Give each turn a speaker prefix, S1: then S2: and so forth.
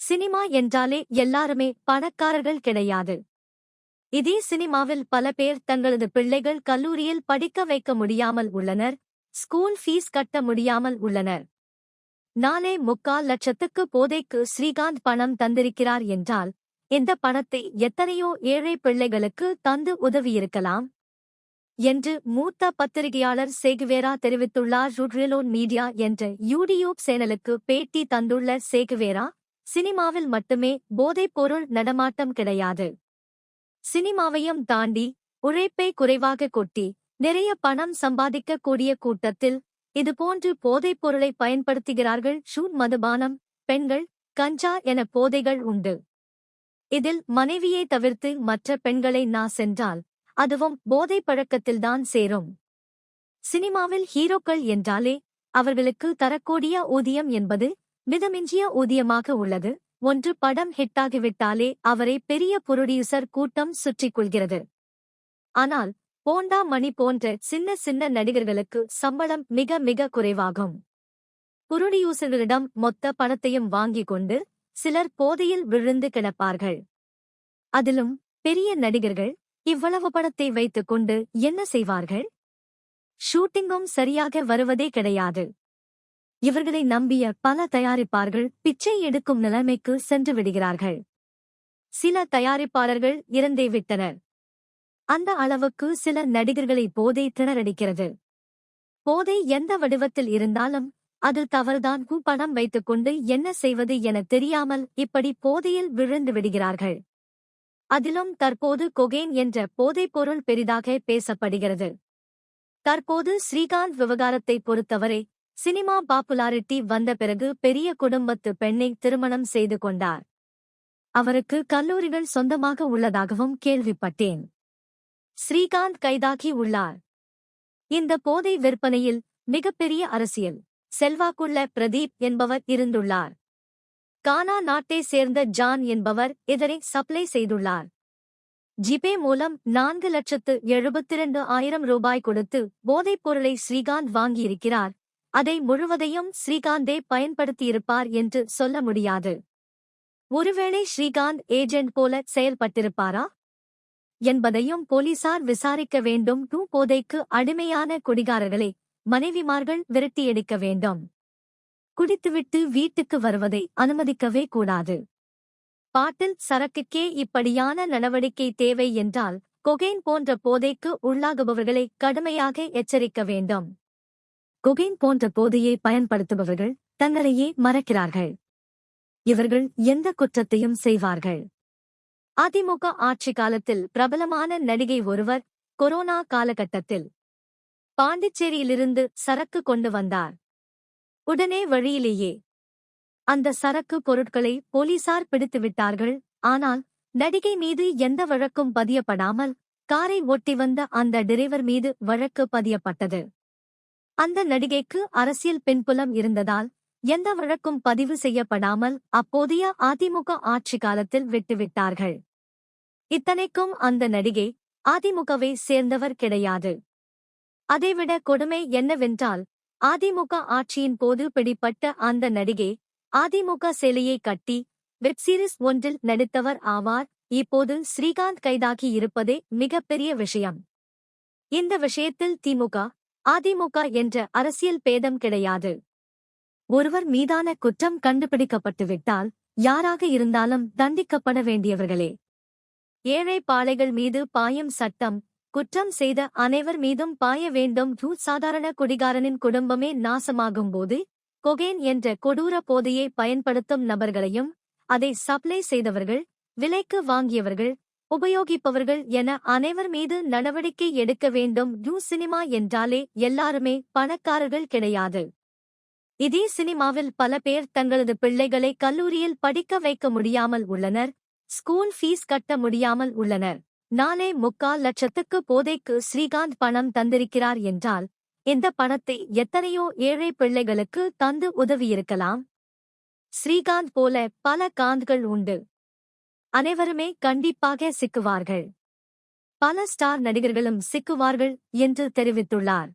S1: Cinema என்றாலே எல்லாருமே பணக்காரர்கள் கிடையாது. இதே சினிமாவில் பல பேர் தங்களது பிள்ளைகள் கல்லூரியில் படிக்க வைக்க முடியாமல் உள்ளனர், ஸ்கூல் ஃபீஸ் கட்ட முடியாமல் உள்ளனர். 4.25 லட்சத்துக்கு போதைக்கு ஸ்ரீகாந்த் பணம் தந்திருக்கிறார் என்றால், இந்த பணத்தை எத்தனையோ ஏழை பிள்ளைகளுக்கு தந்து உதவியிருக்கலாம் என்று மூத்த பத்திரிகையாளர் சேகுவேரா தெரிவித்துள்ளார். ருட்ரிலோன் மீடியா என்ற யூடியூப் சேனலுக்கு பேட்டி தந்துள்ள சேகுவேரா, சினிமாவில் மட்டுமே போதைப்பொருள் நடமாட்டம் கிடையாது. சினிமாவையும் தாண்டி உழைப்பை குறைவாக கொட்டி நிறைய பணம் சம்பாதிக்க கூடிய கூட்டத்தில் இதுபோன்று போதைப்பொருளை பயன்படுத்துகிறார்கள். ஷூட், மதுபானம், பெண்கள், கஞ்சா என போதைகள் உண்டு. இதில் மனைவியை தவிர்த்து மற்ற பெண்களை சென்றால் அதுவும் போதை பழக்கத்தில்தான் சேரும். சினிமாவில் ஹீரோக்கள் என்றாலே அவர்களுக்கு தரக்கூடிய ஊதியம் என்பது மிதமிஞ்சிய ஊதியமாக உள்ளது. ஒன்று படம் ஹிட்டாகிவிட்டாலே அவரை பெரிய புரொடியூசர் கூட்டம் சுற்றிக் கொள்கிறது. ஆனால் போண்டா மணி போன்ற சின்ன சின்ன நடிகர்களுக்கு சம்பளம் மிக மிக குறைவாகும். புரொடியூசர்களிடம் மொத்த பணத்தையும் வாங்கிக் கொண்டு சிலர் போதையில் விழுந்து கிடப்பார்கள். அதிலும் பெரிய நடிகர்கள் இவ்வளவு பணத்தை வைத்துக் கொண்டு என்ன செய்வார்கள்? ஷூட்டிங்கும் சரியாக வருவதே கிடையாது. இவர்களை நம்பிய பல தயாரிப்பாளர்கள் பிச்சை எடுக்கும் நிலைமைக்கு சென்று விடுகிறார்கள். சில தயாரிப்பாளர்கள் இறந்தே விட்டனர். அந்த அளவுக்கு சில நடிகர்களை போதை திணறடிக்கிறது. போதை எந்த வடிவத்தில் இருந்தாலும் அது தவறுதான். பணம் வைத்துக்கொண்டு என்ன செய்வது என தெரியாமல் இப்படி போதையில் விழுந்து விடுகிறார்கள். அதிலும் தற்போது கொகேன் என்ற போதைப்பொருள் பெரிதாக பேசப்படுகிறது. தற்போது ஸ்ரீகாந்த் விவகாரத்தை பொறுத்தவரை சினிமா பாப்புலாரிட்டி வந்த பிறகு பெரிய குடும்பத்து பெண்ணை திருமணம் செய்து கொண்டார். அவருக்கு கல்லூரிகள் சொந்தமாக உள்ளதாகவும் கேள்விப்பட்டேன். ஸ்ரீகாந்த் கைதாகி உள்ளார். இந்த போதை விற்பனையில் மிகப்பெரிய அரசியல் செல்வாக்குள்ள பிரதீப் என்பவர் இருந்துள்ளார். கானா நாட்டை சேர்ந்த ஜான் என்பவர் இதனை சப்ளை செய்துள்ளார். ஜிபே மூலம் 4,72,000 ரூபாய் கொடுத்து போதைப் பொருளை ஸ்ரீகாந்த் வாங்கியிருக்கிறார். அதை முழுவதையும் ஸ்ரீகாந்தே பயன்படுத்தியிருப்பார் என்று சொல்ல முடியாது. ஒருவேளை ஸ்ரீகாந்த் ஏஜென்ட் போல செயல்பட்டிருப்பாரா என்பதையும் போலீசார் விசாரிக்க வேண்டும். போதைக்கு அடிமையான குடிகாரர்களை மனைவிமார்கள் விரட்டியடிக்க வேண்டும். குடித்துவிட்டு வீட்டுக்கு வருவதை அனுமதிக்கவே கூடாது. பாட்டில் சரக்குக்கே இப்படியான நடவடிக்கை தேவை என்றால் கொகெய்ன் போன்ற போதைக்கு உள்ளாகுபவர்களை கடுமையாக எச்சரிக்க வேண்டும். கொகெய்ன் போன்ற போதையை பயன்படுத்துபவர்கள் தங்களையே மறக்கிறார்கள். இவர்கள் எந்த குற்றத்தையும் செய்வார்கள். அதிமுக ஆட்சி காலத்தில் பிரபலமான நடிகை ஒருவர் கொரோனா காலகட்டத்தில் பாண்டிச்சேரியிலிருந்து சரக்கு கொண்டு வந்தார். உடனே வழியிலேயே அந்த சரக்கு பொருட்களை போலீசார் பிடித்துவிட்டார்கள். ஆனால் நடிகை மீது எந்த வழக்கும் பதியப்படாமல் காரை ஓட்டி வந்த அந்த டிரைவர் மீது வழக்கு பதியப்பட்டது. அந்த நடிகைக்கு அரசியல் பின்புலம் இருந்ததால் எந்த வழக்கும் பதிவு செய்யப்படாமல் அப்போதைய அதிமுக ஆட்சி காலத்தில் விட்டுவிட்டார்கள். இத்தனைக்கும் அந்த நடிகை அதிமுகவை சேர்ந்தவர் கிடையாது. அதைவிட கொடுமை என்னவென்றால், அதிமுக ஆட்சியின் போது பிடிப்பட்ட அந்த நடிகை அதிமுக சேலையை கட்டி வெப்சீரிஸ் ஒன்றில் நடித்தவர் ஆவார். இப்போது ஸ்ரீகாந்த் கைதாகி இருப்பதே மிகப்பெரிய விஷயம். இந்த விஷயத்தில் திமுக, அதிமுக என்ற அரசியல் பேதம் கிடையாது. ஒருவர் மீதான குற்றம் கண்டுபிடிக்கப்பட்டுவிட்டால் யாராக இருந்தாலும் தண்டிக்கப்பட வேண்டியவர்களே. ஏழை பாழைகள் மீது பாயும் சட்டம் குற்றம் செய்த அனைவர் மீதும் பாய வேண்டும். சாதாரண குடிகாரனின் குடும்பமே நாசமாகும்போது கொகேன் என்ற கொடூர போதையை பயன்படுத்தும் நபர்களையும் அதை சப்ளை செய்தவர்கள், விலைக்கு வாங்கியவர்கள், உபயோகிப்பவர்கள் என அனைவர் மீது நடவடிக்கை எடுக்க வேண்டும். சினிமா என்றாலே எல்லாருமே பணக்காரர்கள் கிடையாது. இதே சினிமாவில் பல பேர் தங்களது பிள்ளைகளை கல்லூரியில் படிக்க வைக்க முடியாமல் உள்ளனர், ஸ்கூல் ஃபீஸ் கட்ட முடியாமல் உள்ளனர். 4.25 லட்சத்துக்கு போதைக்கு ஸ்ரீகாந்த் பணம் தந்திருக்கிறார் என்றால் இந்த பணத்தை எத்தனையோ ஏழை பிள்ளைகளுக்கு தந்து உதவியிருக்கலாம். ஸ்ரீகாந்த் போல பல காந்த்கள் உண்டு. அனைவருமே கண்டிப்பாக சிக்குவார்கள். பல ஸ்டார் நடிகர்களும் சிக்குவார்கள் என்று தெரிவித்துள்ளார்.